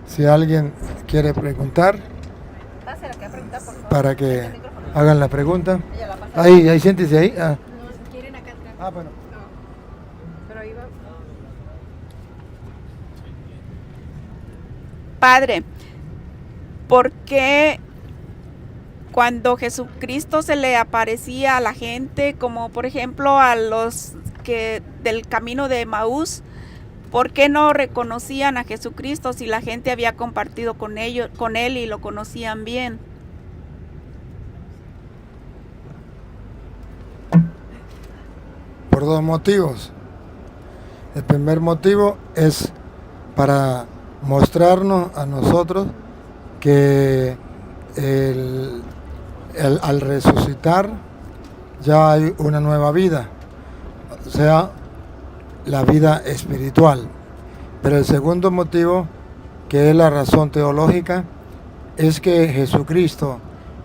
Si alguien quiere preguntar, para que hagan la pregunta. Ahí, siéntese ahí. Bueno. Padre, ¿por qué cuando Jesucristo se le aparecía a la gente, como por ejemplo a los que del camino de Emaús, por qué no reconocían a Jesucristo si la gente había compartido con él y lo conocían bien? Por dos motivos. El primer motivo es para mostrarnos a nosotros que al resucitar ya hay una nueva vida, o sea, la vida espiritual. Pero el segundo motivo, que es la razón teológica, es que Jesucristo,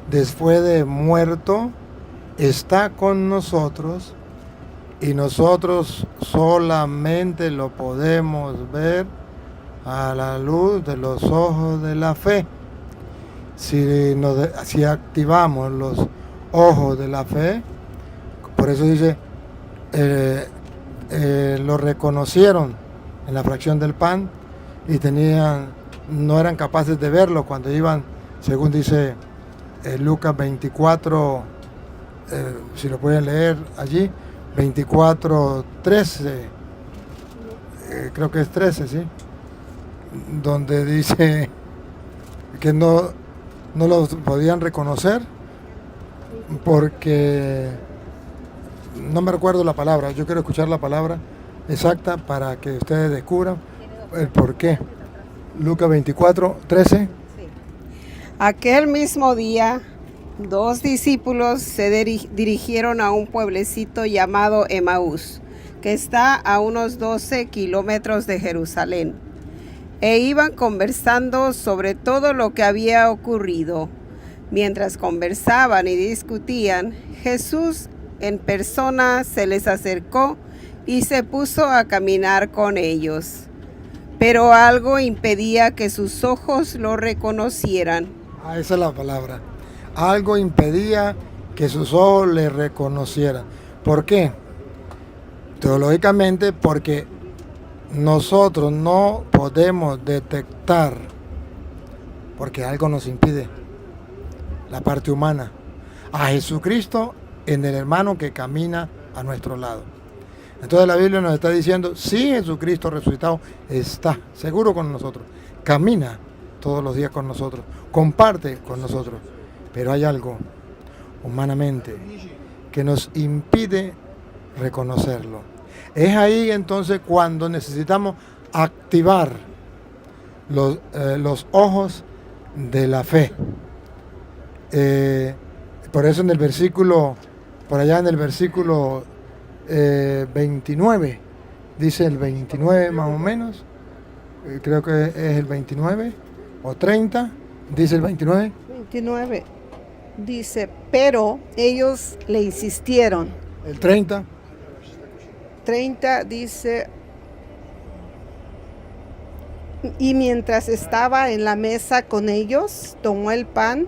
después de muerto, está con nosotros y nosotros solamente lo podemos ver a la luz de los ojos de la fe. Si activamos los ojos de la fe, por eso dice, lo reconocieron en la fracción del pan y no eran capaces de verlo cuando iban, según dice Lucas 24, si lo pueden leer allí, 24, 13, creo que es 13, ¿sí? Donde dice que no lo podían reconocer porque no me recuerdo la palabra. Yo quiero escuchar la palabra exacta para que ustedes descubran el por qué. Lucas 24, 13. Aquel mismo día, 2 discípulos se dirigieron a un pueblecito llamado Emaús, que está a unos 12 kilómetros de Jerusalén, e iban conversando sobre todo lo que había ocurrido. Mientras conversaban y discutían, Jesús en persona se les acercó y se puso a caminar con ellos. Pero algo impedía que sus ojos lo reconocieran. Esa es la palabra. Algo impedía que sus ojos le reconocieran. ¿Por qué? Teológicamente, porque nosotros no podemos detectar, porque algo nos impide, la parte humana, a Jesucristo en el hermano que camina a nuestro lado. Entonces la Biblia nos está diciendo, sí, Jesucristo resucitado está seguro con nosotros, camina todos los días con nosotros, comparte con nosotros, pero hay algo humanamente que nos impide reconocerlo. Es ahí entonces cuando necesitamos activar los ojos de la fe. Por eso en el versículo, por allá en el versículo 29, dice el 29 más o menos, creo que es el 29 o 30, dice el 29. 29 dice, pero ellos le insistieron. El 30. 30 dice, y mientras estaba en la mesa con ellos, tomó el pan,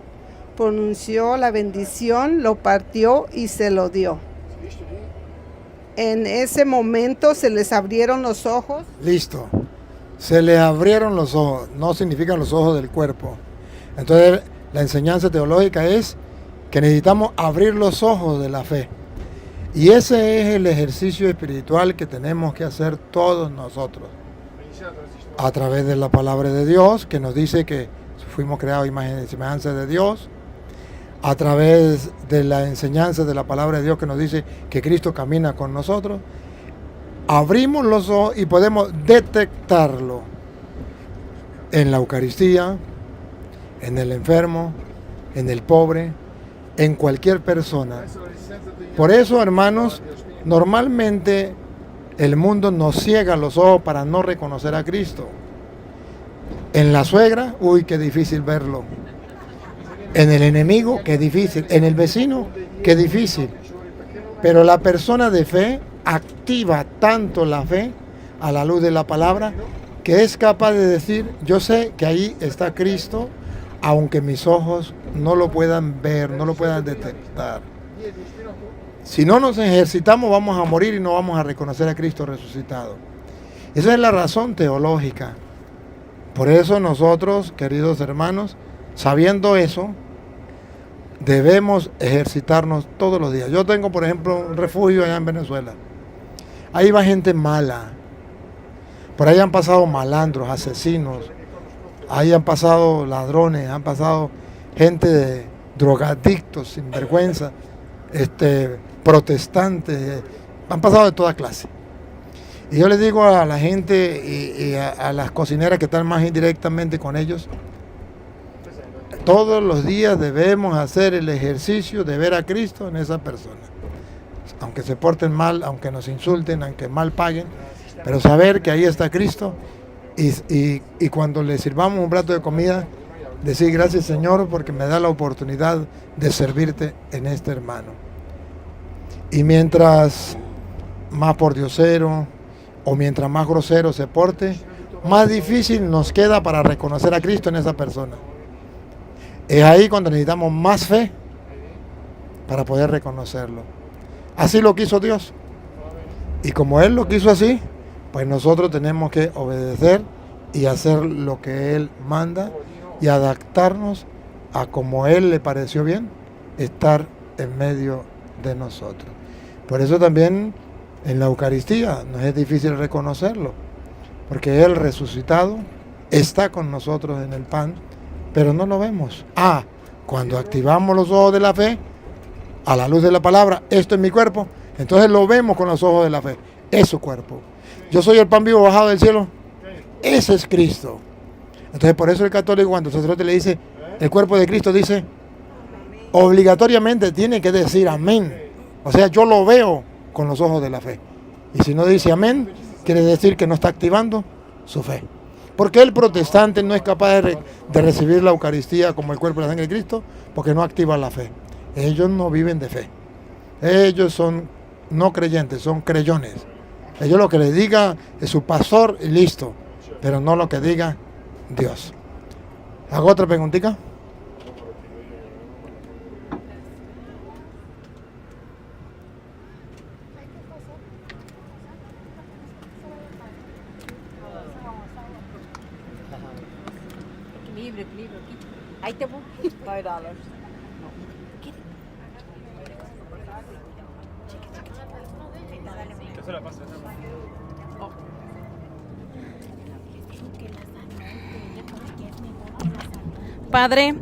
pronunció la bendición, lo partió y se lo dio. En ese momento se les abrieron los ojos. Listo. Se les abrieron los ojos, no significan los ojos del cuerpo. Entonces la enseñanza teológica es que necesitamos abrir los ojos de la fe. Y ese es el ejercicio espiritual que tenemos que hacer todos nosotros. A través de la palabra de Dios, que nos dice que fuimos creados a imagen y semejanza de Dios. A través de la enseñanza de la palabra de Dios, que nos dice que Cristo camina con nosotros. Abrimos los ojos y podemos detectarlo en la Eucaristía, en el enfermo, en el pobre, en cualquier persona. Por eso, hermanos, normalmente el mundo nos ciega los ojos para no reconocer a Cristo. En la suegra, uy, qué difícil verlo. En el enemigo, qué difícil. En el vecino, qué difícil. Pero la persona de fe activa tanto la fe a la luz de la palabra que es capaz de decir, yo sé que ahí está Cristo, aunque mis ojos no lo puedan ver, no lo puedan detectar. Si no nos ejercitamos, vamos a morir y no vamos a reconocer a Cristo resucitado. Esa es la razón teológica. Por eso nosotros, queridos hermanos, sabiendo eso, debemos ejercitarnos todos los días. Yo tengo, por ejemplo, un refugio allá en Venezuela. Ahí va gente mala. Por ahí han pasado malandros, asesinos. Ahí han pasado ladrones, han pasado gente de drogadictos, sinvergüenza, protestantes. Han pasado de toda clase. Y yo les digo a la gente y a las cocineras que están más indirectamente con ellos, todos los días debemos hacer el ejercicio de ver a Cristo en esa persona. Aunque se porten mal, aunque nos insulten, aunque mal paguen, pero saber que ahí está Cristo y cuando le sirvamos un plato de comida, decir gracias Señor porque me da la oportunidad de servirte en este hermano. Y mientras más pordiosero o mientras más grosero se porte, más difícil nos queda para reconocer a Cristo en esa persona. Es ahí cuando necesitamos más fe para poder reconocerlo. Así lo quiso Dios. Y como Él lo quiso así, pues nosotros tenemos que obedecer y hacer lo que Él manda y adaptarnos a como Él le pareció bien estar en medio de nosotros. Por eso también en la Eucaristía nos es difícil reconocerlo, porque Él resucitado está con nosotros en el pan, pero no lo vemos. Cuando activamos los ojos de la fe, a la luz de la palabra, esto es mi cuerpo, entonces lo vemos con los ojos de la fe, es su cuerpo. Yo soy el pan vivo bajado del cielo, ese es Cristo. Entonces por eso el católico cuando el sacerdote le dice, el cuerpo de Cristo dice, obligatoriamente tiene que decir amén. O sea, yo lo veo con los ojos de la fe. Y si no dice amén, quiere decir que no está activando su fe. Porque el protestante no es capaz de recibir la Eucaristía como el cuerpo y la sangre de Cristo, porque no activa la fe. Ellos no viven de fe. Ellos son no creyentes, son creyones. Ellos lo que les diga es su pastor y listo, pero no lo que diga Dios. ¿Hago otra preguntita? Equilibrio. Ahí te voy. $5. Padre,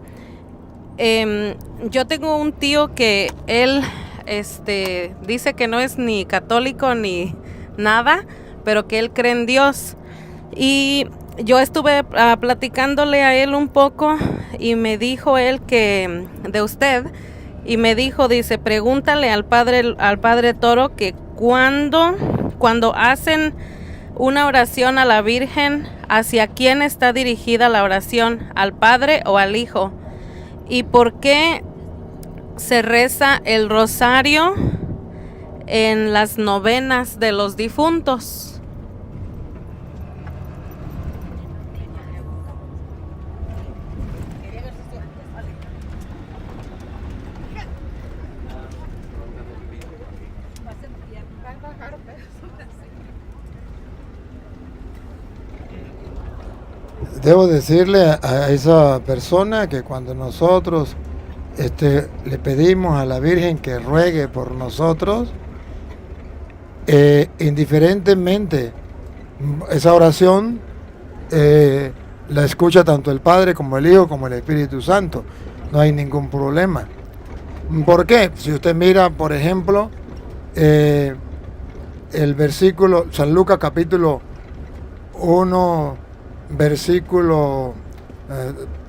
yo tengo un tío que él dice que no es ni católico ni nada, pero que él cree en Dios. Y yo estuve platicándole a él un poco y me dijo él que de usted y me dijo, dice, pregúntale al padre Toro que cuando hacen una oración a la Virgen, ¿hacia quién está dirigida la oración? ¿Al Padre o al Hijo? ¿Y por qué se reza el rosario en las novenas de los difuntos? Debo decirle a esa persona que cuando nosotros le pedimos a la Virgen que ruegue por nosotros, indiferentemente esa oración la escucha tanto el Padre como el Hijo como el Espíritu Santo. No hay ningún problema. ¿Por qué? Si usted mira, por ejemplo, el versículo, San Lucas capítulo 1, versículo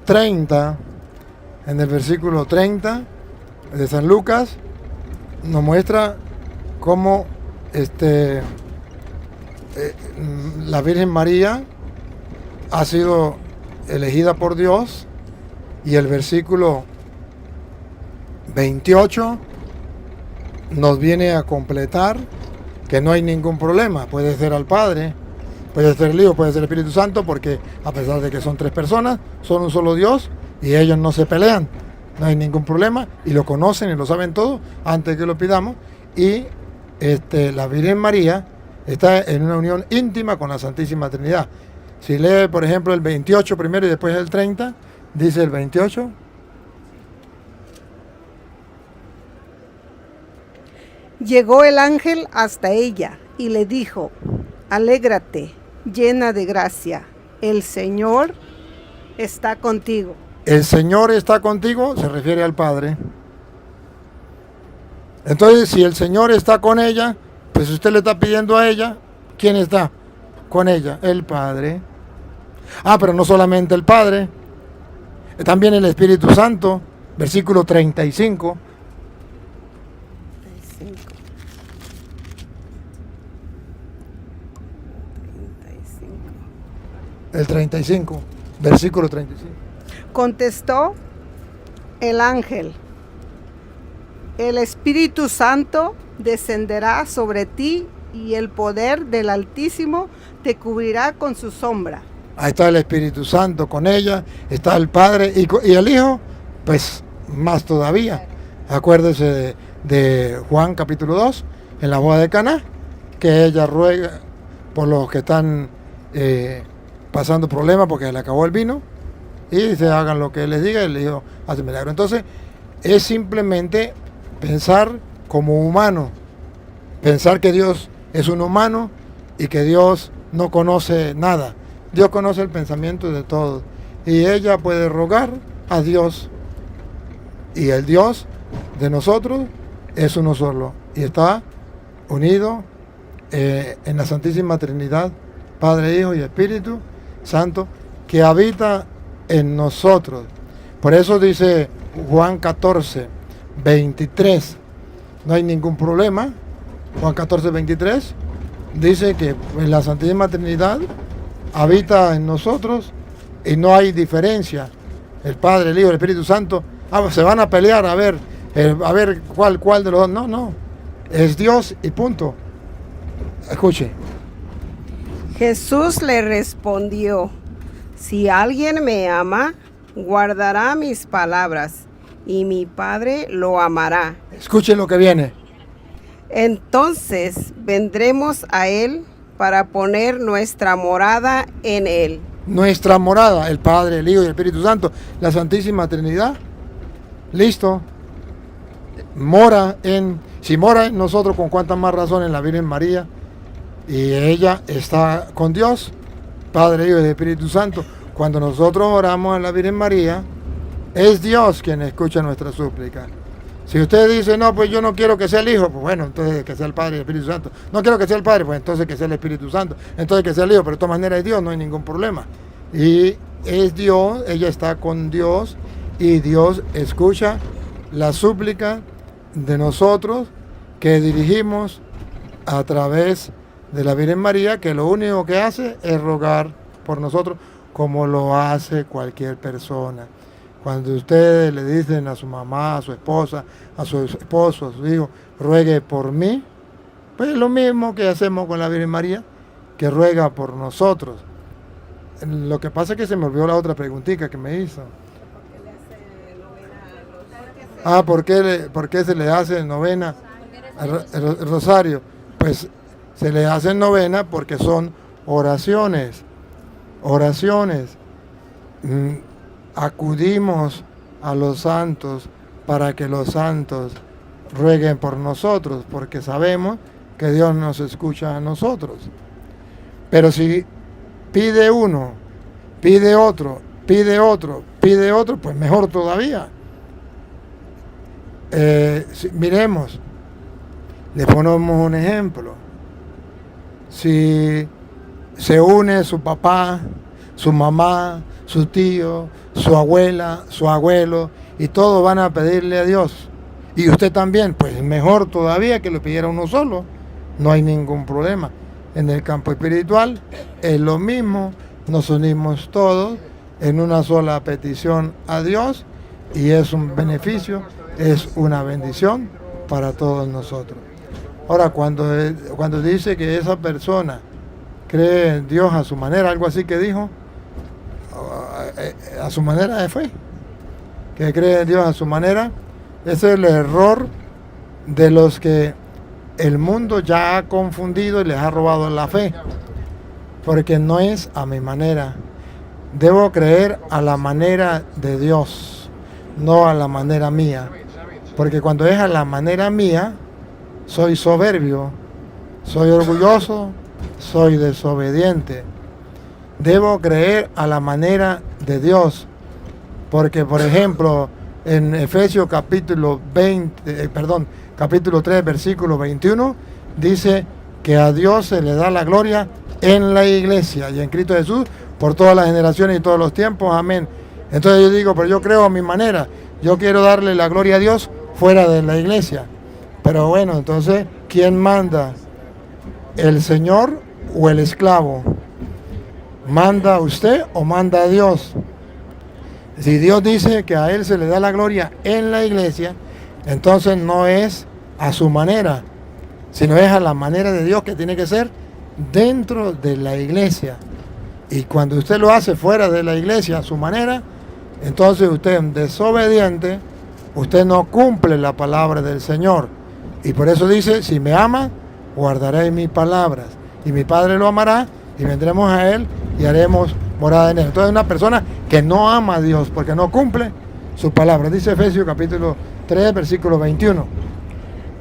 30, en el versículo 30 de San Lucas, nos muestra cómo la Virgen María ha sido elegida por Dios, y el versículo 28 nos viene a completar que no hay ningún problema, puede ser al Padre, Puede ser el Hijo, puede ser el Espíritu Santo, porque a pesar de que son tres personas, son un solo Dios y ellos no se pelean. No hay ningún problema y lo conocen y lo saben todo antes que lo pidamos. Y la Virgen María está en una unión íntima con la Santísima Trinidad. Si lee, por ejemplo, el 28 primero y después el 30, dice el 28. Llegó el ángel hasta ella y le dijo: alégrate, llena de gracia, el Señor está contigo. El Señor está contigo, se refiere al Padre. Entonces, si el Señor está con ella, pues usted le está pidiendo a ella, ¿quién está con ella? El Padre. Pero no solamente el Padre, también el Espíritu Santo, versículo 35. El 35, versículo 35. Contestó el ángel: el Espíritu Santo descenderá sobre ti y el poder del Altísimo te cubrirá con su sombra. Ahí está el Espíritu Santo con ella, está el Padre y el Hijo, pues más todavía. Acuérdese de Juan capítulo 2, en la boda de Caná, que ella ruega por los que están pasando problemas porque se le acabó el vino, y se hagan lo que él les diga, y el Hijo hace milagro. Entonces, es simplemente pensar como humano, pensar que Dios es un humano y que Dios no conoce nada. Dios conoce el pensamiento de todos y ella puede rogar a Dios, y el Dios de nosotros es uno solo y está unido en la Santísima Trinidad, Padre, Hijo y Espíritu Santo, que habita en nosotros. Por eso dice Juan 14, 23, no hay ningún problema. Juan 14, 23 dice que la Santísima Trinidad habita en nosotros y no hay diferencia. El Padre, el Hijo, el Espíritu Santo se van a pelear a ver cuál de los dos. No, es Dios y punto. Escuche. Jesús le respondió: si alguien me ama, guardará mis palabras, y mi Padre lo amará. Escuche lo que viene. Entonces vendremos a él para poner nuestra morada en él. Nuestra morada, el Padre, el Hijo y el Espíritu Santo, la Santísima Trinidad. Listo. Si mora en nosotros, con cuántas más razones la Virgen María, y ella está con Dios, Padre, Hijo y Espíritu Santo. Cuando nosotros oramos a la Virgen María, es Dios quien escucha nuestra súplica. Si usted dice, no, pues yo no quiero que sea el Hijo, pues bueno, entonces que sea el Padre y el Espíritu Santo. No quiero que sea el Padre, pues entonces que sea el Espíritu Santo. Entonces que sea el Hijo, pero de todas maneras es Dios, no hay ningún problema. Y es Dios, ella está con Dios, y Dios escucha la súplica de nosotros que dirigimos a través de la Virgen María, que lo único que hace es rogar por nosotros, como lo hace cualquier persona. Cuando ustedes le dicen a su mamá, a su esposa, a su esposo, a su hijo, ruegue por mí, pues es lo mismo que hacemos con la Virgen María, que ruega por nosotros. Lo que pasa es que se me olvidó la otra preguntita que me hizo. ¿Por qué se le hace novena el rosario? Pues se le hace novena porque son oraciones. Acudimos a los santos para que los santos rueguen por nosotros, porque sabemos que Dios nos escucha a nosotros. Pero si pide uno, pide otro, pues mejor todavía. Miremos, le ponemos un ejemplo. Si se une su papá, su mamá, su tío, su abuela, su abuelo, y todos van a pedirle a Dios, y usted también, pues mejor todavía que lo pidiera uno solo, no hay ningún problema. En el campo espiritual es lo mismo, nos unimos todos en una sola petición a Dios, y es un beneficio, es una bendición para todos nosotros. Ahora, cuando dice que esa persona cree en Dios a su manera, algo así que dijo. A su manera fue. Que cree en Dios a su manera. Ese es el error de los que el mundo ya ha confundido y les ha robado la fe. Porque no es a mi manera. Debo creer a la manera de Dios, no a la manera mía. Porque cuando es a la manera mía, soy soberbio, soy orgulloso, soy desobediente. Debo creer a la manera de Dios. Porque, por ejemplo, en Efesios capítulo 3, versículo 21, dice que a Dios se le da la gloria en la iglesia y en Cristo Jesús por todas las generaciones y todos los tiempos. Amén. Entonces yo digo, pero yo creo a mi manera. Yo quiero darle la gloria a Dios fuera de la iglesia. Pero bueno, entonces, ¿quién manda? ¿El Señor o el esclavo? ¿Manda usted o manda a Dios? Si Dios dice que a Él se le da la gloria en la iglesia, entonces no es a su manera, sino es a la manera de Dios, que tiene que ser dentro de la iglesia. Y cuando usted lo hace fuera de la iglesia a su manera, entonces usted es desobediente, usted no cumple la palabra del Señor. Y por eso dice, si me ama, guardaré mis palabras. Y mi Padre lo amará, y vendremos a Él y haremos morada en Él. Entonces una persona que no ama a Dios porque no cumple su palabra. Dice Efesios capítulo 3, versículo 21.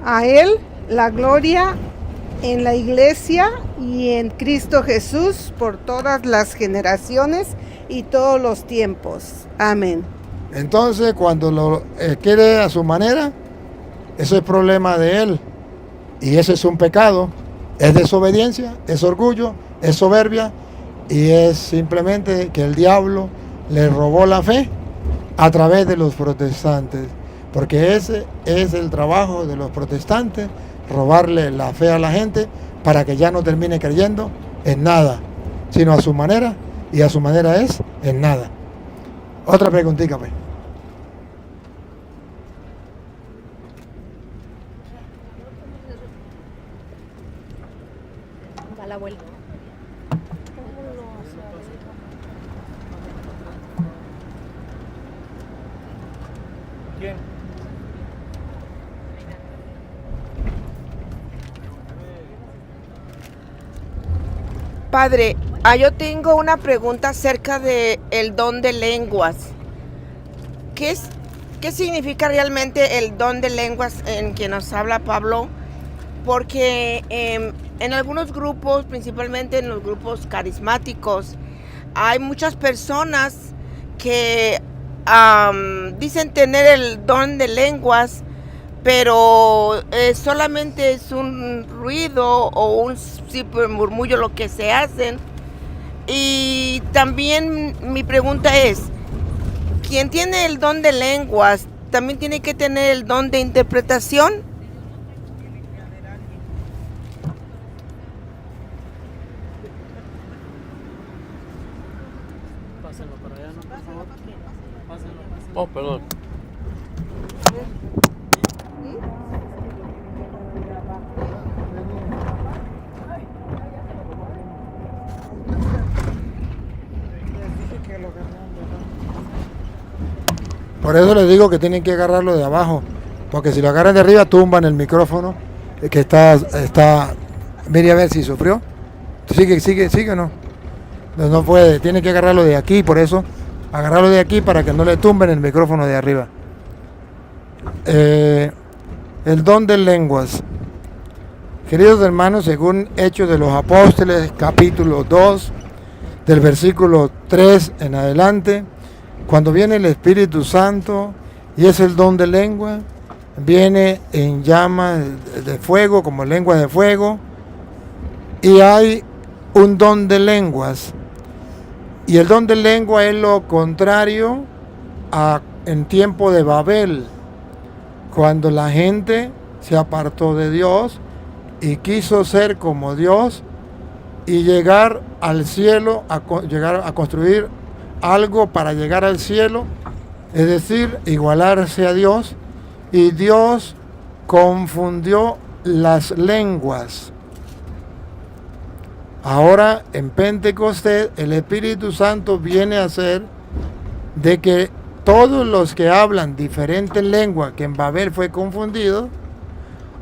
A Él la gloria en la iglesia y en Cristo Jesús por todas las generaciones y todos los tiempos. Amén. Entonces, cuando lo quiere a su manera, eso es problema de él. Y ese es un pecado. Es desobediencia, es orgullo, es soberbia y es simplemente que el diablo le robó la fe a través de los protestantes. Porque ese es el trabajo de los protestantes, robarle la fe a la gente para que ya no termine creyendo en nada, sino a su manera, y a su manera es en nada. Otra preguntita, pues. Da la vuelta. ¿Quién? Padre, yo tengo una pregunta acerca de el don de lenguas. ¿Qué significa realmente el don de lenguas en que nos habla Pablo? Porque en algunos grupos, principalmente en los grupos carismáticos, hay muchas personas que dicen tener el don de lenguas, pero solamente es un ruido o un simple murmullo lo que se hacen. Y también mi pregunta es, ¿quién tiene el don de lenguas también tiene que tener el don de interpretación? Pásenlo para allá, ¿no? Por favor. Pásenlo. Oh, perdón. Por eso les digo que tienen que agarrarlo de abajo, porque si lo agarran de arriba tumban el micrófono que está. Mire a ver si sufrió. Sigue o no. No puede, tiene que agarrarlo de aquí, por eso agarrarlo de aquí para que no le tumben el micrófono de arriba. El don de lenguas. Queridos hermanos, según Hechos de los Apóstoles, capítulo 2, del versículo 3 en adelante, cuando viene el Espíritu Santo y es el don de lengua, viene en llamas de fuego, como lenguas de fuego, y hay un don de lenguas. Y el don de lengua es lo contrario a en tiempo de Babel, cuando la gente se apartó de Dios y quiso ser como Dios y llegar al cielo, llegar a construir algo para llegar al cielo, es decir, igualarse a Dios, y Dios confundió las lenguas. Ahora en Pentecostés el Espíritu Santo viene a hacer de que todos los que hablan diferentes lenguas, que en Babel fue confundido,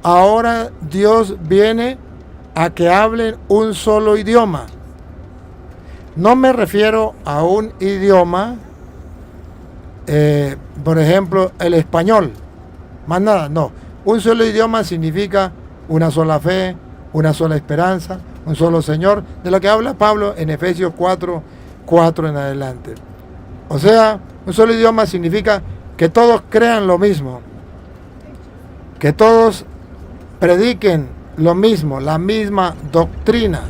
ahora Dios viene a que hablen un solo idioma. No me refiero a un idioma, por ejemplo, el español, más nada, no. Un solo idioma significa una sola fe, una sola esperanza, un solo Señor, de lo que habla Pablo en Efesios 4:4 en adelante. O sea, un solo idioma significa que todos crean lo mismo, que todos prediquen lo mismo, la misma doctrina,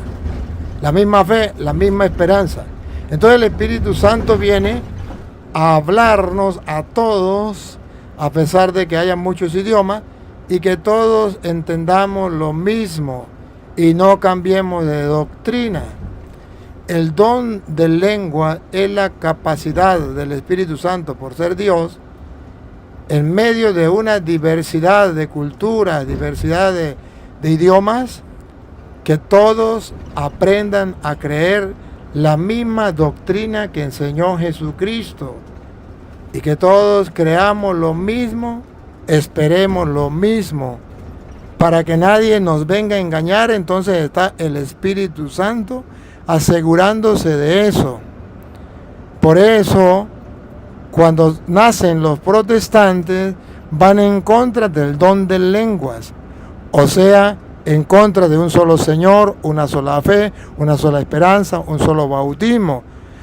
la misma fe, la misma esperanza. Entonces el Espíritu Santo viene a hablarnos a todos, a pesar de que haya muchos idiomas, y que todos entendamos lo mismo y no cambiemos de doctrina. El don de lengua es la capacidad del Espíritu Santo, por ser Dios, en medio de una diversidad de culturas, diversidad de idiomas, que todos aprendan a creer la misma doctrina que enseñó Jesucristo, y que todos creamos lo mismo, esperemos lo mismo, para que nadie nos venga a engañar. Entonces está el Espíritu Santo asegurándose de eso. Por eso, cuando nacen los protestantes, van en contra del don de lenguas, o sea, en contra de un solo Señor, una sola fe, una sola esperanza, un solo bautismo,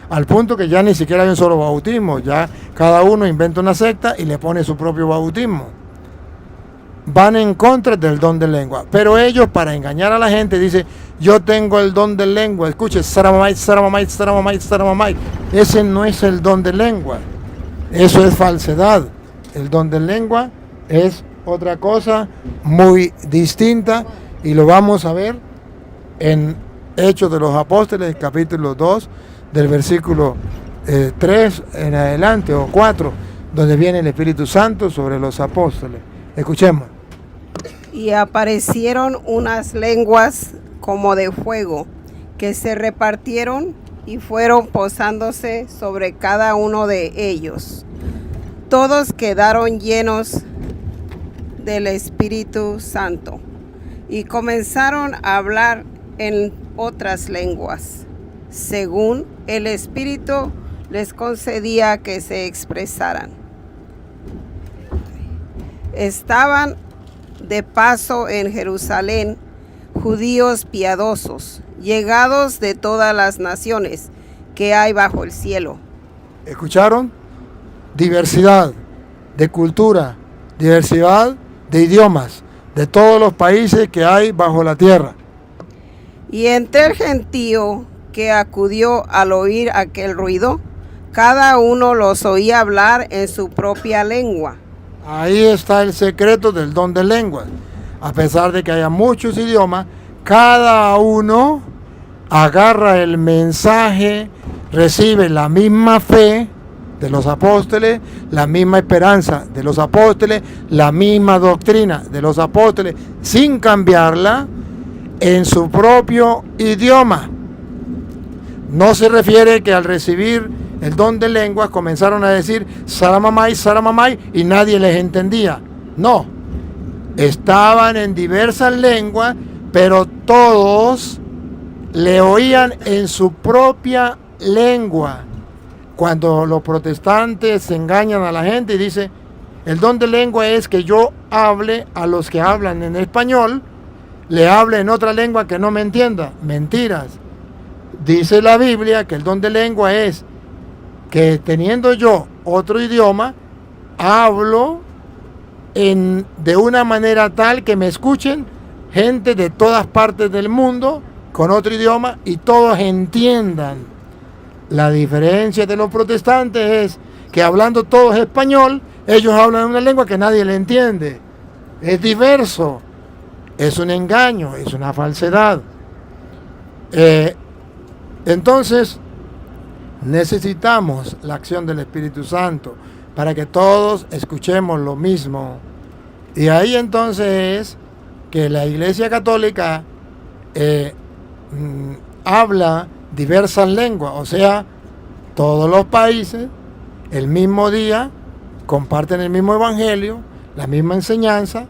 al punto que ya ni siquiera hay un solo bautismo, ya cada uno inventa una secta y le pone su propio bautismo. Van en contra del don de lengua, pero ellos, para engañar a la gente, dicen: yo tengo el don de lengua. Escuche, saramamay, saramamay, saramamay, saramamay. Ese no es el don de lengua, eso es falsedad. El don de lengua es otra cosa muy distinta, y lo vamos a ver en Hechos de los Apóstoles, capítulo 2, del versículo 3 en adelante, o 4, donde viene el Espíritu Santo sobre los apóstoles. Escuchemos. Y aparecieron unas lenguas como de fuego, que se repartieron y fueron posándose sobre cada uno de ellos. Todos quedaron llenos del Espíritu Santo y comenzaron a hablar en otras lenguas, según el Espíritu les concedía que se expresaran. Estaban de paso en Jerusalén judíos piadosos, llegados de todas las naciones que hay bajo el cielo. ¿Escucharon? Diversidad de cultura, diversidad de idiomas, de todos los países que hay bajo la tierra. Y entre el gentío que acudió al oír aquel ruido, cada uno los oía hablar en su propia lengua. Ahí está el secreto del don de lenguas. A pesar de que haya muchos idiomas, cada uno agarra el mensaje, recibe la misma fe de los apóstoles, la misma esperanza de los apóstoles, la misma doctrina de los apóstoles, sin cambiarla, en su propio idioma. No se refiere que al recibir el don de lenguas comenzaron a decir saramamay, saramamay, y nadie les entendía. No, estaban en diversas lenguas, pero todos le oían en su propia lengua. Cuando los protestantes engañan a la gente y dicen: el don de lengua es que yo hable a los que hablan en español, le hable en otra lengua que no me entienda. Mentiras. Dice la Biblia que el don de lengua es que, teniendo yo otro idioma, hablo de una manera tal que me escuchen gente de todas partes del mundo con otro idioma y todos entiendan. La diferencia de los protestantes es que, hablando todos español, ellos hablan una lengua que nadie le entiende. Es diverso, es un engaño, es una falsedad. Entonces, necesitamos la acción del Espíritu Santo para que todos escuchemos lo mismo. Y ahí entonces es que la Iglesia Católica habla diversas lenguas, o sea, todos los países, el mismo día, comparten el mismo evangelio, la misma enseñanza,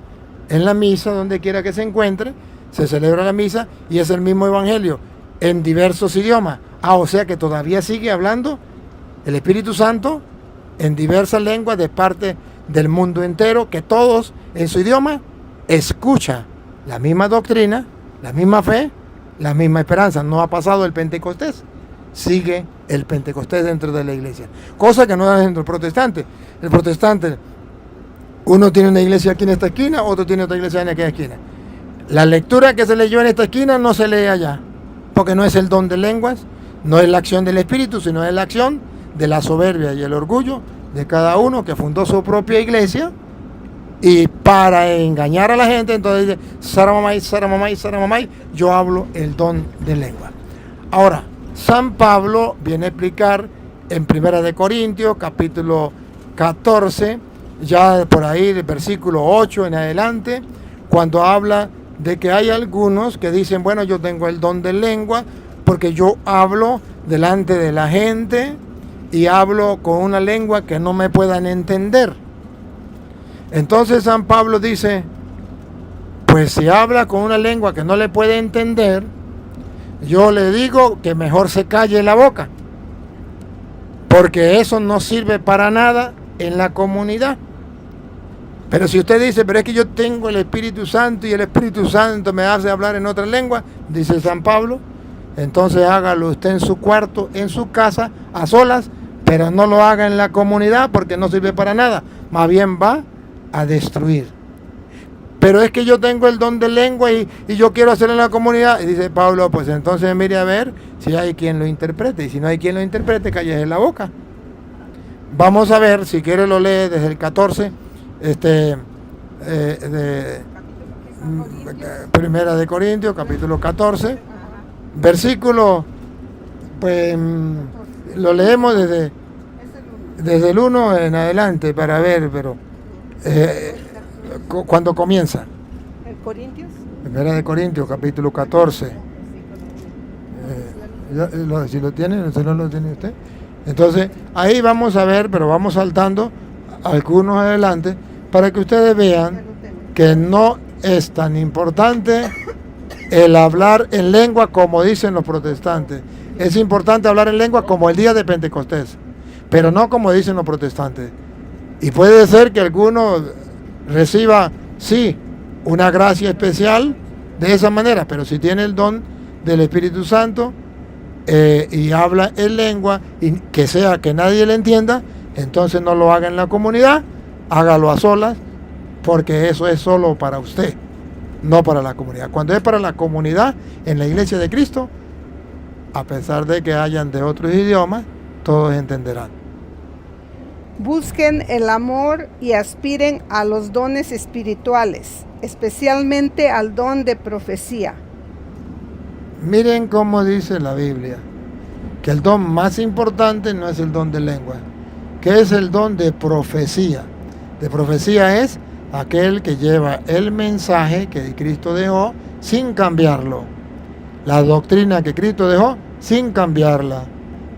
en la misa, donde quiera que se encuentre, se celebra la misa y es el mismo evangelio, en diversos idiomas. O sea que todavía sigue hablando el Espíritu Santo en diversas lenguas de parte del mundo entero, que todos en su idioma escuchan la misma doctrina, la misma fe, la misma esperanza. No ha pasado el Pentecostés, sigue el Pentecostés dentro de la iglesia, cosa que no es dentro del protestante. El protestante, uno tiene una iglesia aquí en esta esquina, otro tiene otra iglesia en aquella esquina. La lectura que se leyó en esta esquina no se lee allá, porque no es el don de lenguas, no es la acción del Espíritu, sino es la acción de la soberbia y el orgullo de cada uno que fundó su propia iglesia, y para engañar a la gente, entonces dice, saramamay, saramamay, saramamay, yo hablo el don de lengua. Ahora, San Pablo viene a explicar en 1 de Corintios, capítulo 14, ya por ahí del versículo 8 en adelante, cuando habla de que hay algunos que dicen, bueno, yo tengo el don de lengua porque yo hablo delante de la gente y hablo con una lengua que no me puedan entender. Entonces San Pablo dice, pues si habla con una lengua que no le puede entender, yo le digo que mejor se calle la boca, porque eso no sirve para nada en la comunidad. Pero si usted dice, pero es que yo tengo el Espíritu Santo y el Espíritu Santo me hace hablar en otra lengua, dice San Pablo, entonces hágalo usted en su cuarto, en su casa, a solas, pero no lo haga en la comunidad porque no sirve para nada, más bien va a destruir. Pero es que yo tengo el don de lengua y yo quiero hacerlo en la comunidad. Y dice Pablo, pues entonces mire a ver si hay quien lo interprete. Y si no hay quien lo interprete, cállese la boca. Vamos a ver, si quiere lo lee desde el 14, Primera de Corintios, capítulo 14, versículo, pues lo leemos desde el 1 en adelante para ver, pero cuando comienza. ¿En Corintios? Primera de Corintios, capítulo 14. Si lo tiene, si no lo tiene usted. Entonces, ahí vamos a ver, pero vamos saltando algunos adelante para que ustedes vean que no es tan importante el hablar en lengua como dicen los protestantes. Es importante hablar en lengua como el día de Pentecostés, pero no como dicen los protestantes. Y puede ser que alguno reciba, sí, una gracia especial de esa manera, pero si tiene el don del Espíritu Santo y habla en lengua y que sea que nadie le entienda, entonces no lo haga en la comunidad, hágalo a solas, porque eso es solo para usted, no para la comunidad. Cuando es para la comunidad, en la iglesia de Cristo, a pesar de que hayan de otros idiomas, todos entenderán. Busquen el amor y aspiren a los dones espirituales, especialmente al don de profecía. Miren cómo dice la Biblia, que el don más importante no es el don de lengua, que es el don de profecía. De profecía es aquel que lleva el mensaje que Cristo dejó sin cambiarlo, la doctrina que Cristo dejó sin cambiarla.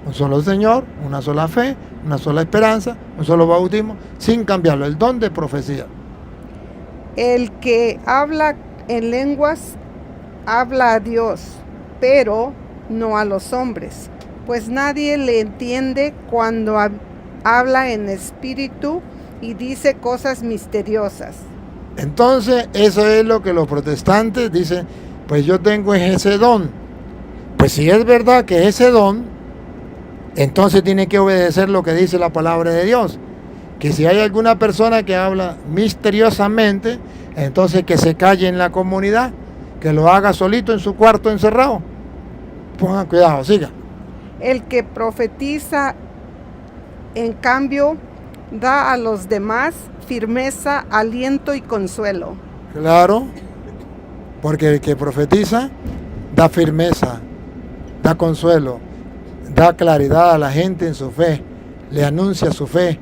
Un solo Señor, una sola fe, una sola esperanza, un solo bautismo, sin cambiarlo, el don de profecía. El que habla en lenguas habla a Dios, pero no a los hombres, pues nadie le entiende cuando habla en espíritu y dice cosas misteriosas. Entonces, eso es lo que los protestantes dicen, pues yo tengo ese don. Pues si es verdad que ese don, entonces tiene que obedecer lo que dice la palabra de Dios. Que si hay alguna persona que habla misteriosamente, entonces que se calle en la comunidad, que lo haga solito en su cuarto encerrado. Pongan cuidado, siga. El que profetiza, en cambio, da a los demás firmeza, aliento y consuelo. Claro, porque el que profetiza da firmeza, da consuelo, da claridad a la gente en su fe, le anuncia su fe,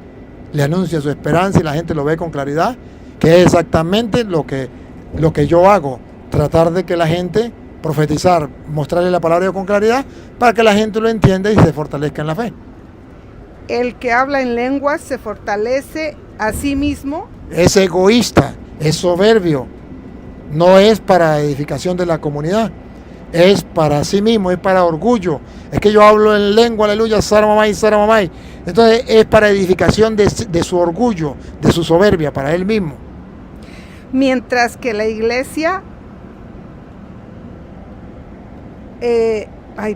le anuncia su esperanza y la gente lo ve con claridad, que es exactamente lo que yo hago, tratar de que la gente profetizar, mostrarle la palabra de Dios con claridad para que la gente lo entienda y se fortalezca en la fe. El que habla en lenguas se fortalece a sí mismo. Es egoísta, es soberbio, no es para edificación de la comunidad, es para sí mismo, es para orgullo. Es que yo hablo en lengua, aleluya, saramamay, saramamay. Entonces es para edificación de su orgullo, de su soberbia, para él mismo. Mientras que la iglesia...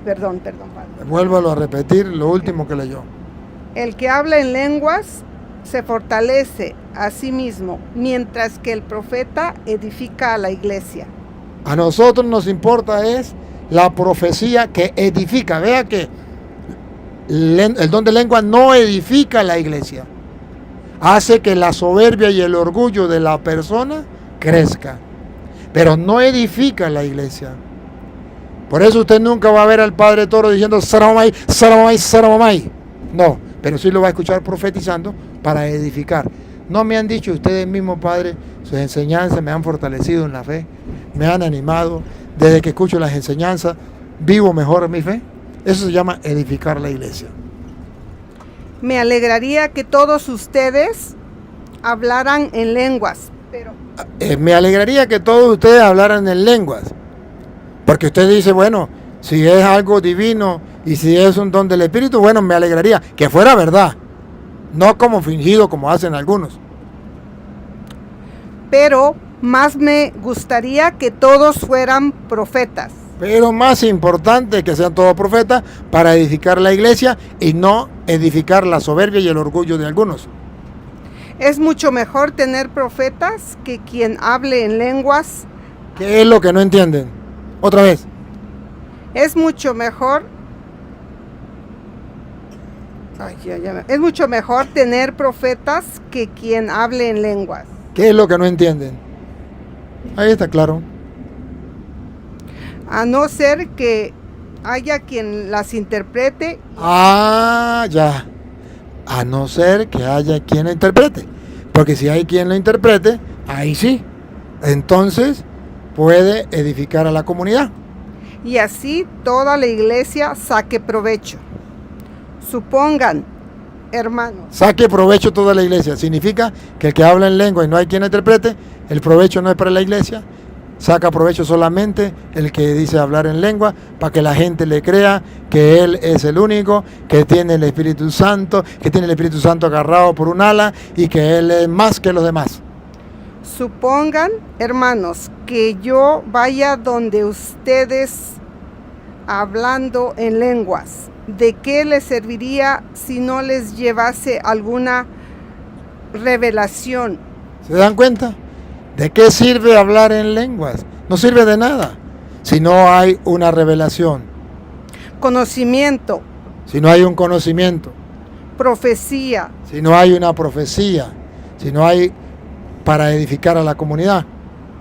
perdón, padre. Vuélvalo a repetir lo último que leyó. El que habla en lenguas se fortalece a sí mismo, mientras que el profeta edifica a la iglesia. A nosotros nos importa es la profecía que edifica. Vea que el don de lengua no edifica a la iglesia. Hace que la soberbia y el orgullo de la persona crezca, pero no edifica a la iglesia. Por eso usted nunca va a ver al Padre Toro diciendo saramamay, saramamay, saramamay. No, pero sí lo va a escuchar profetizando para edificar. No me han dicho ustedes mismos, Padre, sus enseñanzas me han fortalecido en la fe, me han animado. Desde que escucho las enseñanzas, vivo mejor en mi fe. Eso se llama edificar la iglesia. Me alegraría que todos ustedes hablaran en lenguas, pero... Me alegraría que todos ustedes hablaran en lenguas. Porque usted dice, bueno, si es algo divino y si es un don del Espíritu, bueno, me alegraría que fuera verdad. No como fingido como hacen algunos. Pero más me gustaría que todos fueran profetas. Pero más importante que sean todos profetas para edificar la iglesia y no edificar la soberbia y el orgullo de algunos. Es mucho mejor tener profetas que quien hable en lenguas. ¿Qué es lo que no entienden? Otra vez. Es mucho mejor. Es mucho mejor tener profetas que quien hable en lenguas. ¿Qué es lo que no entienden? Ahí está claro. A no ser que haya quien las interprete. Ya. A no ser que haya quien la interprete. Porque si hay quien la interprete, ahí sí. Entonces puede edificar a la comunidad. Y así toda la iglesia saque provecho. Supongan, hermanos. Saque provecho toda la iglesia. Significa que el que habla en lengua y no hay quien la interprete, el provecho no es para la iglesia. Saca provecho solamente el que dice hablar en lengua, para que la gente le crea que él es el único, que tiene el Espíritu Santo, que tiene el Espíritu Santo agarrado por un ala y que él es más que los demás. Supongan, hermanos, que yo vaya donde ustedes hablando en lenguas. ¿De qué les serviría si no les llevase alguna revelación? ¿Se dan cuenta? ¿De qué sirve hablar en lenguas? No sirve de nada si no hay una revelación. Conocimiento. Si no hay un conocimiento. Profecía. Si no hay una profecía. Si no hay para edificar a la comunidad.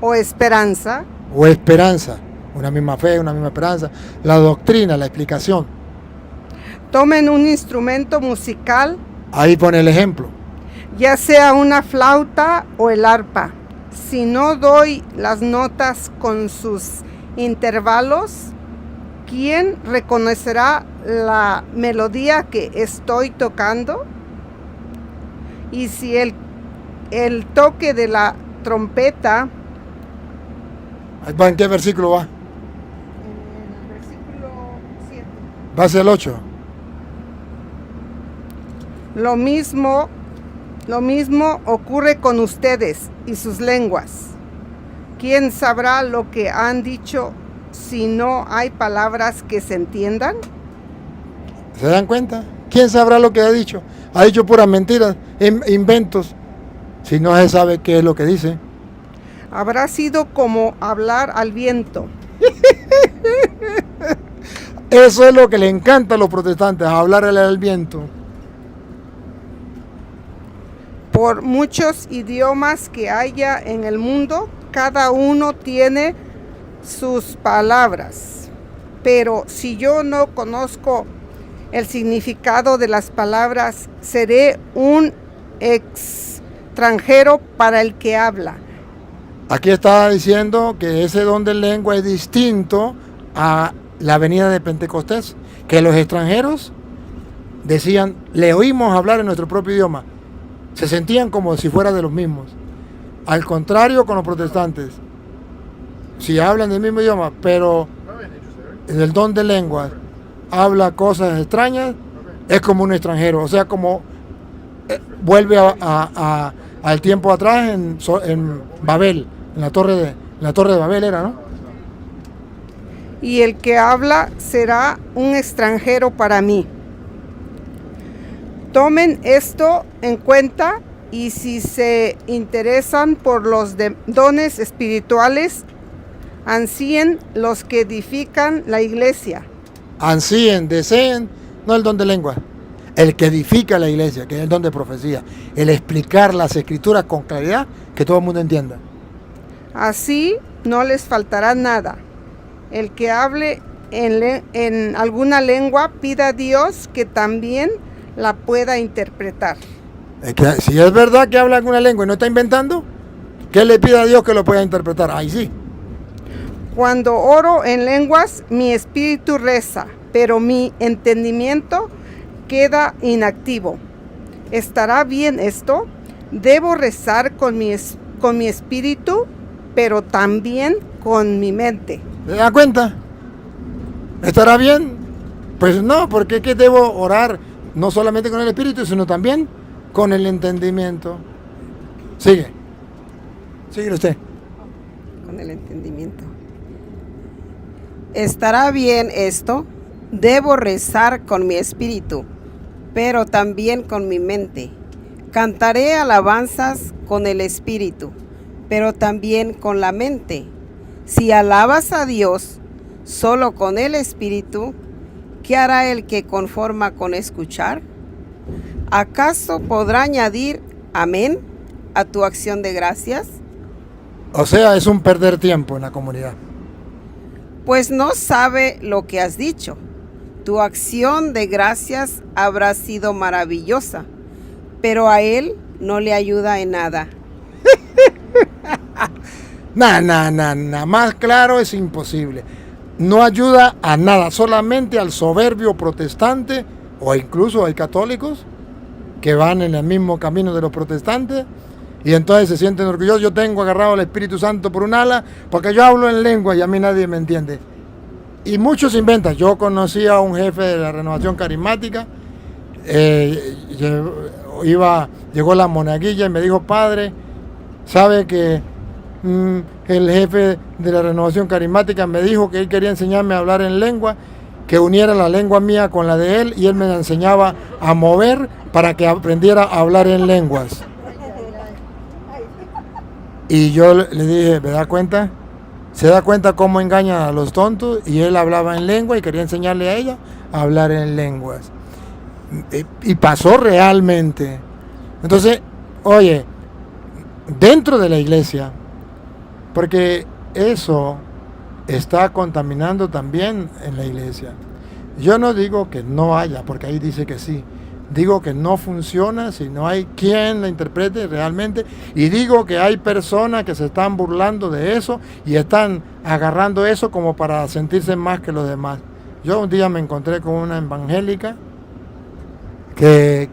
O esperanza. O esperanza. Una misma fe, una misma esperanza. La doctrina, la explicación. Tomen un instrumento musical. Ahí pone el ejemplo. Ya sea una flauta o el arpa. Si no doy las notas con sus intervalos, ¿quién reconocerá la melodía que estoy tocando? Y si el toque de la trompeta... ¿En qué versículo va? En el versículo 7. Va hacia el 8. Lo mismo ocurre con ustedes y sus lenguas. ¿Quién sabrá lo que han dicho si no hay palabras que se entiendan? ¿Se dan cuenta? ¿Quién sabrá lo que ha dicho? Ha dicho puras mentiras, inventos, si no se sabe qué es lo que dice. Habrá sido como hablar al viento. Eso es lo que le encanta a los protestantes, hablarle al viento. Por muchos idiomas que haya en el mundo, cada uno tiene sus palabras. Pero si yo no conozco el significado de las palabras, seré un extranjero para el que habla. Aquí estaba diciendo que ese don de lengua es distinto a la venida de Pentecostés, que los extranjeros decían, le oímos hablar en nuestro propio idioma. Se sentían como si fuera de los mismos. Al contrario con los protestantes. Si hablan del mismo idioma, pero en el don de lenguas habla cosas extrañas, es como un extranjero. O sea, como vuelve al tiempo atrás en Babel, en la torre de Babel era, ¿no? Y el que habla será un extranjero para mí. Tomen esto en cuenta y si se interesan por los dones espirituales, ansíen los que edifican la iglesia. Ansíen, deseen, no el don de lengua, el que edifica la iglesia, que es el don de profecía, el explicar las escrituras con claridad, que todo el mundo entienda. Así no les faltará nada. El que hable en alguna lengua, pida a Dios que también la pueda interpretar. Si es verdad que habla alguna lengua y no está inventando, que le pida a Dios que lo pueda interpretar. Ahí sí. Cuando oro en lenguas, mi espíritu reza, pero mi entendimiento queda inactivo. ¿Estará bien esto? Debo rezar con mi espíritu, pero también con mi mente. ¿Se da cuenta? ¿Estará bien? Pues no, porque ¿qué debo orar? No solamente con el espíritu, sino también con el entendimiento. Sigue usted. Con el entendimiento. ¿Estará bien esto? Debo rezar con mi espíritu, pero también con mi mente. Cantaré alabanzas con el espíritu, pero también con la mente. Si alabas a Dios solo con el espíritu, ¿qué hará el que conforma con escuchar? ¿Acaso podrá añadir amén a tu acción de gracias? O sea, es un perder tiempo en la comunidad. Pues no sabe lo que has dicho. Tu acción de gracias habrá sido maravillosa, pero a él no le ayuda en nada. Nada, más claro es imposible. No ayuda a nada, solamente al soberbio protestante, o incluso hay católicos que van en el mismo camino de los protestantes y entonces se sienten orgullosos. Yo tengo agarrado al Espíritu Santo por un ala porque yo hablo en lengua y a mí nadie me entiende. Y muchos inventan. Yo conocí a un jefe de la Renovación Carismática, llegó la monaguilla y me dijo, padre, ¿sabe que el jefe de la Renovación Carismática me dijo que él quería enseñarme a hablar en lengua, que uniera la lengua mía con la de él y él me la enseñaba a mover para que aprendiera a hablar en lenguas? Y yo le dije, ¿me da cuenta? ¿Se da cuenta cómo engañan a los tontos? Y él hablaba en lengua y quería enseñarle a ella a hablar en lenguas. Y pasó realmente. Entonces, oye, dentro de la iglesia, porque eso está contaminando también en la iglesia. Yo no digo que no haya, porque ahí dice que sí. Digo que no funciona si no hay quien la interprete realmente. Y digo que hay personas que se están burlando de eso y están agarrando eso como para sentirse más que los demás. Yo un día me encontré con una evangélica que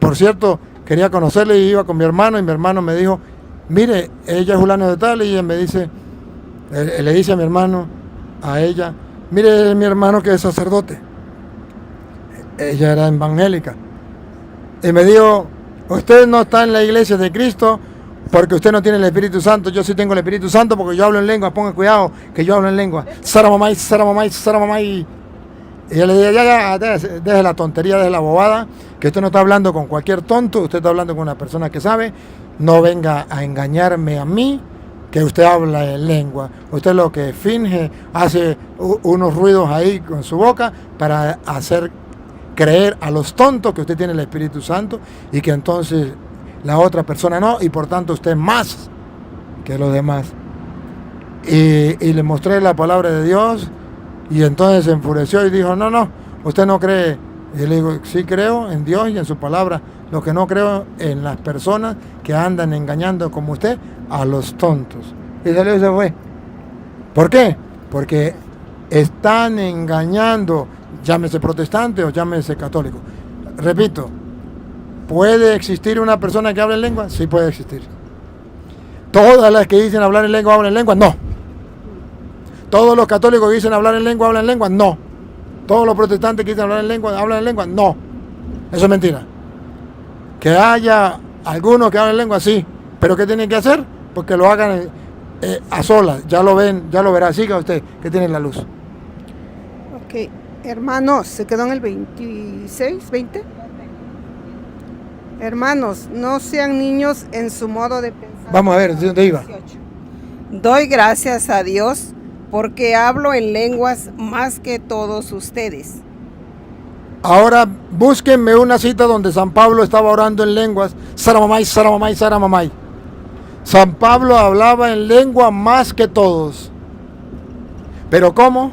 por cierto, quería conocerle y iba con mi hermano y mi hermano me dijo, mire, ella es fulano de tal, y ella me dice, le dice a mi hermano, a ella, mire, mi hermano que es sacerdote. Ella era evangélica. Y me dijo, usted no está en la iglesia de Cristo porque usted no tiene el Espíritu Santo. Yo sí tengo el Espíritu Santo porque yo hablo en lengua. Ponga cuidado que yo hablo en lengua. Saramamay, saramamay, saramamay. Y yo le dije, ya, deje la tontería, deje la bobada, que usted no está hablando con cualquier tonto, usted está hablando con una persona que sabe. No venga a engañarme a mí, que usted habla en lengua. Usted lo que finge, hace unos ruidos ahí con su boca para hacer creer a los tontos que usted tiene el Espíritu Santo y que entonces la otra persona no, y por tanto usted más que los demás. Y le mostré la palabra de Dios y entonces se enfureció y dijo, no, usted no cree Y yo le digo, sí creo en Dios y en su palabra. Lo que no creo en las personas que andan engañando como usted a los tontos. Y salió y se fue. ¿Por qué? Porque están engañando, llámese protestante o llámese católico. Repito, ¿puede existir una persona que hable en lengua? Sí puede existir. ¿Todas las que dicen hablar en lengua hablan en lengua? No. ¿Todos los católicos que dicen hablar en lengua hablan en lengua? No. ¿Todos los protestantes que dicen hablar en lengua hablan en lengua? No. Eso es mentira. Que haya algunos que hablen en lengua, sí. ¿Pero qué tienen que hacer? Porque lo hagan a solas. Ya lo ven, ya lo verá. Siga usted, que tiene la luz. Ok, hermanos, ¿se quedó en el 26, 20? Hermanos, no sean niños en su modo de pensar. Vamos a ver, ¿de dónde iba? 18. Doy gracias a Dios porque hablo en lenguas más que todos ustedes. Ahora búsquenme una cita donde San Pablo estaba orando en lenguas. Saramamay, saramamay, saramamay. San Pablo hablaba en lengua más que todos. ¿Pero cómo?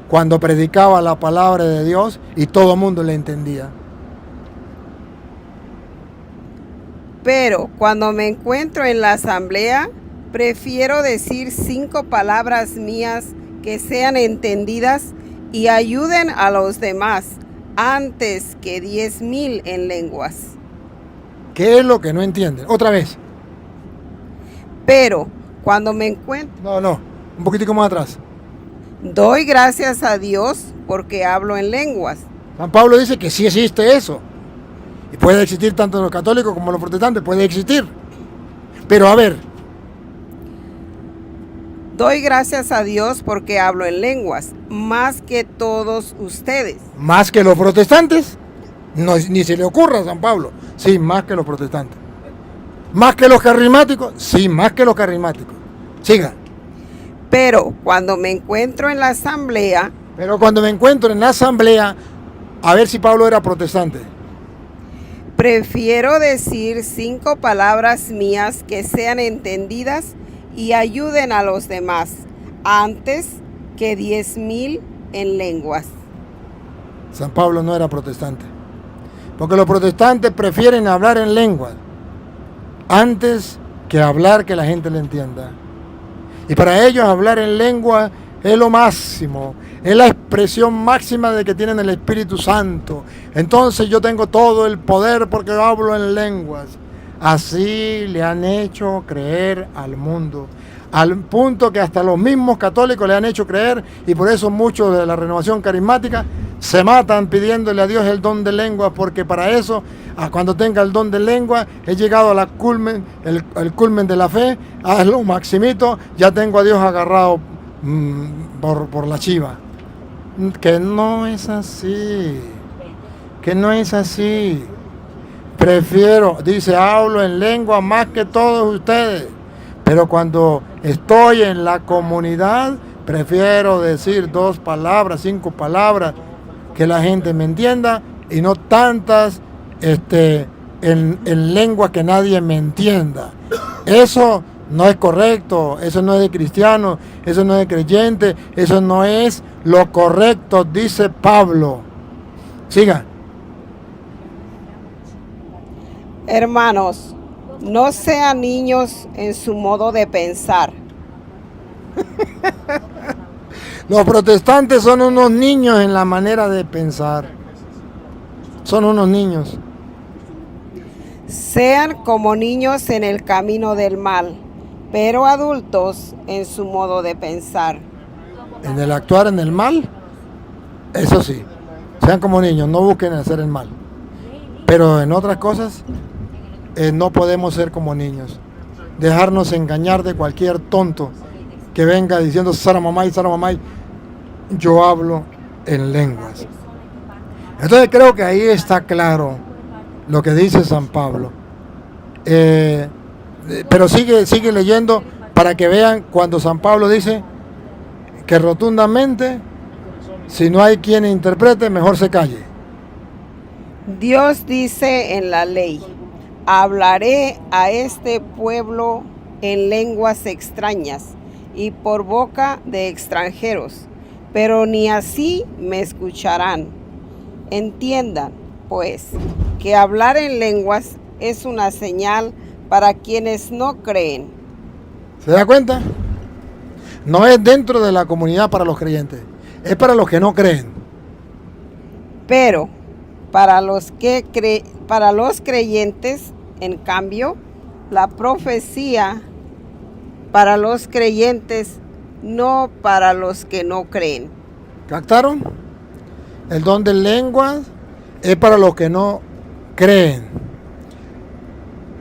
Cuando predicaba la palabra de Dios y todo el mundo le entendía. Pero cuando me encuentro en la asamblea, prefiero decir 5 palabras mías que sean entendidas y ayuden a los demás antes que 10,000 en lenguas. ¿Qué es lo que no entienden? Otra vez. Pero cuando me encuentro, No, un poquitico más atrás. doy gracias a Dios porque hablo en lenguas. San Pablo dice que sí existe eso. Y puede existir tanto los católicos como los protestantes, puede existir. Pero a ver, Doy gracias a Dios porque hablo en lenguas, más que todos ustedes. más que los protestantes, no, ni se le ocurra a San Pablo. Sí, más que los protestantes. Más que los carismáticos, sí, más que los carismáticos. Siga. Pero cuando me encuentro en la asamblea, Pero cuando me encuentro en la asamblea, a ver si Pablo era protestante. prefiero decir 5 palabras mías que sean entendidas y ayuden a los demás, antes que 10,000 en lenguas. San Pablo no era protestante. Porque los protestantes prefieren hablar en lengua antes que hablar que la gente le entienda. Y para ellos hablar en lengua es lo máximo, es la expresión máxima de que tienen el Espíritu Santo. Entonces yo tengo todo el poder porque hablo en lenguas. Así le han hecho creer al mundo, al punto que hasta los mismos católicos le han hecho creer, y por eso muchos de la renovación carismática se matan pidiéndole a Dios el don de lengua, porque para eso, cuando tenga el don de lengua, he llegado a la culmen, el culmen de la fe, a lo maximito, ya tengo a Dios agarrado por la chiva. Que no es así, que no es así. Prefiero, dice, hablo en lengua más que todos ustedes, pero cuando estoy en la comunidad, prefiero decir 2 palabras, 5 palabras, que la gente me entienda, y no tantas en lengua que nadie me entienda. Eso no es correcto, eso no es de cristiano, eso no es de creyente, eso no es lo correcto, dice Pablo. Siga. Hermanos, no sean niños en su modo de pensar. Los protestantes son unos niños en la manera de pensar. Son unos niños. Sean como niños en el camino del mal, pero adultos en su modo de pensar. En el actuar en el mal, eso sí. Sean como niños, no busquen hacer el mal. Pero en otras cosas, no podemos ser como niños. Dejarnos engañar de cualquier tonto que venga diciendo saramamay, saramamay. Yo hablo en lenguas. Entonces creo que ahí está claro lo que dice San Pablo. Pero sigue leyendo para que vean cuando San Pablo dice que rotundamente, si no hay quien interprete, mejor se calle. Dios dice en la ley, hablaré a este pueblo en lenguas extrañas y por boca de extranjeros, pero ni así me escucharán. Entiendan, pues, que hablar en lenguas es una señal para quienes no creen. ¿Se da cuenta? No es dentro de la comunidad para los creyentes, es para los que no creen. Pero para los creyentes, en cambio, la profecía para los creyentes, no para los que no creen. ¿Captaron? El don de lenguas es para los que no creen.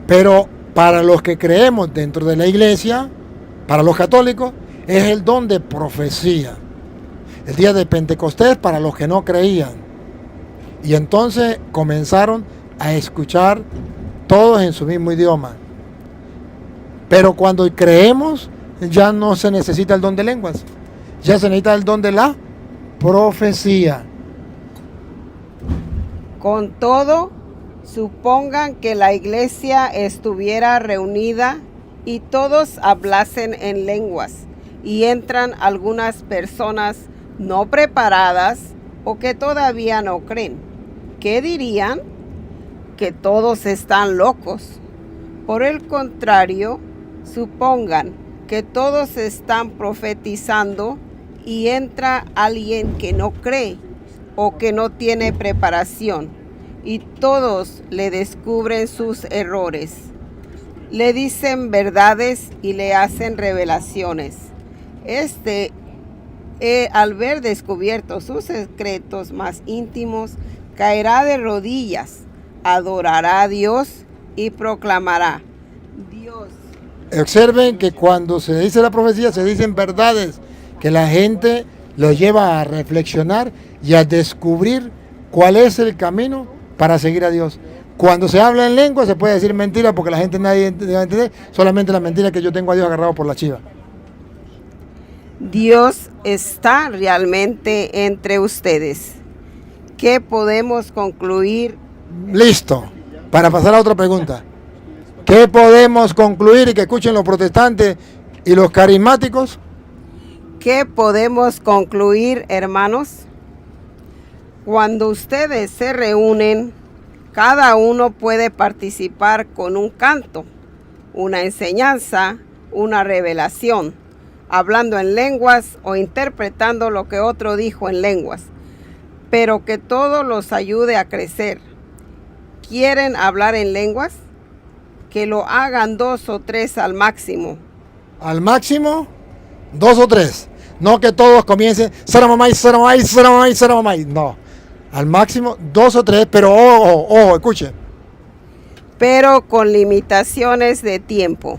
Pero para los que creemos dentro de la iglesia, para los católicos, es el don de profecía. El día de Pentecostés para los que no creían. Y entonces comenzaron a escuchar todos en su mismo idioma. Pero cuando creemos, ya no se necesita el don de lenguas. Ya se necesita el don de la profecía. Con todo, supongan que la iglesia estuviera reunida y todos hablasen en lenguas, y entran algunas personas no preparadas o que todavía no creen. ¿Qué dirían? Que todos están locos. Por el contrario, supongan que todos están profetizando y entra alguien que no cree o que no tiene preparación, y todos le descubren sus errores. Le dicen verdades y le hacen revelaciones. Al ver descubiertos sus secretos más íntimos, caerá de rodillas, adorará a Dios y proclamará: Dios. Observen que cuando se dice la profecía se dicen verdades que la gente lo lleva a reflexionar y a descubrir cuál es el camino para seguir a Dios. Cuando se habla en lengua se puede decir mentira porque la gente nadie va a entender, solamente la mentira que yo tengo a Dios agarrado por la chiva. Dios está realmente entre ustedes. ¿Qué podemos concluir? Listo, para pasar a otra pregunta. ¿Qué podemos concluir y que escuchen los protestantes y los carismáticos? ¿Qué podemos concluir, hermanos? Cuando ustedes se reúnen, cada uno puede participar con un canto, una enseñanza, una revelación, hablando en lenguas o interpretando lo que otro dijo en lenguas, pero que todo los ayude a crecer. ¿Quieren hablar en lenguas? Que lo hagan 2 o 3 al máximo. Al máximo, 2 o 3. No que todos comiencen, saramamay, saramamay, saramamay, saramamay. No. Al máximo 2 o 3, pero ojo, escuchen. Pero con limitaciones de tiempo.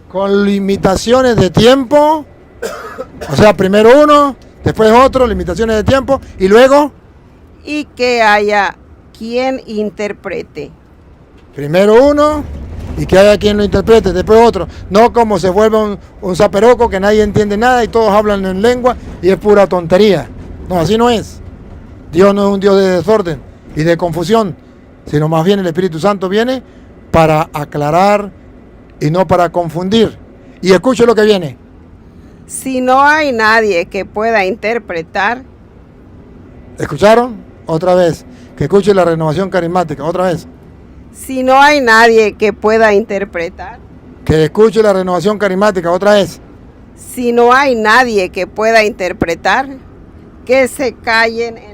Con limitaciones de tiempo. O sea, primero uno, después otro, limitaciones de tiempo. Y luego. Y que haya quien interprete. Primero uno y que haya quien lo interprete, después otro. No como se vuelve un zaperoco que nadie entiende nada y todos hablan en lengua y es pura tontería. No, así no es. Dios no es un Dios de desorden y de confusión, sino más bien el Espíritu Santo viene para aclarar y no para confundir. Y escuche lo que viene. Si no hay nadie que pueda interpretar. ¿Escucharon? Otra vez. Que escuche la renovación carismática. Otra vez. Si no hay nadie que pueda interpretar. Que escuche la renovación carismática. Otra vez. Si no hay nadie que pueda interpretar, que se callen en...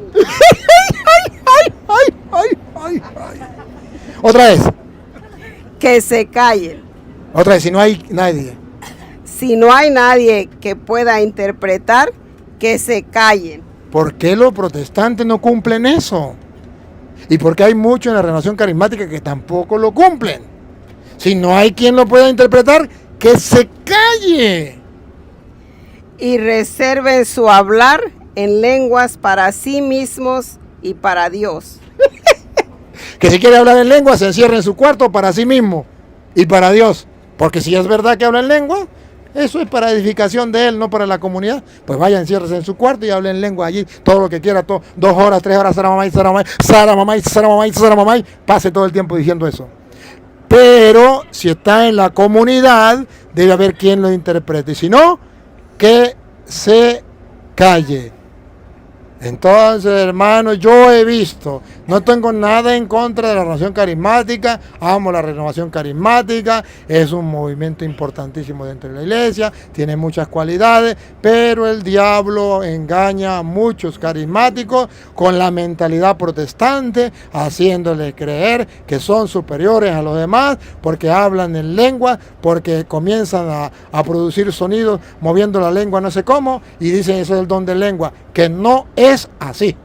Otra vez. Que se callen. Otra vez, si no hay nadie. Si no hay nadie que pueda interpretar, que se callen. ¿Por qué los protestantes no cumplen eso? ¿Y por qué hay muchos en la renovación carismática que tampoco lo cumplen? Si no hay quien lo pueda interpretar, que se calle. Y reserven su hablar en lenguas para sí mismos y para Dios. Que si quiere hablar en lengua, se encierre en su cuarto para sí mismo y para Dios. Porque si es verdad que habla en lengua, eso es para edificación de él, no para la comunidad. Pues vaya, enciérrese en su cuarto y hable en lengua allí, todo lo que quiera, 2 horas, 3 horas, saramamay, saramamay, saramamay, saramamay, saramamay, pase todo el tiempo diciendo eso. Pero si está en la comunidad, debe haber quien lo interprete. Si no, que se calle. Entonces, hermanos, yo he visto, no tengo nada en contra de la renovación carismática, amo la renovación carismática, es un movimiento importantísimo dentro de la iglesia, tiene muchas cualidades, pero el diablo engaña a muchos carismáticos con la mentalidad protestante, haciéndoles creer que son superiores a los demás, porque hablan en lengua, porque comienzan a producir sonidos moviendo la lengua no sé cómo, y dicen eso es el don de lengua, que no es así.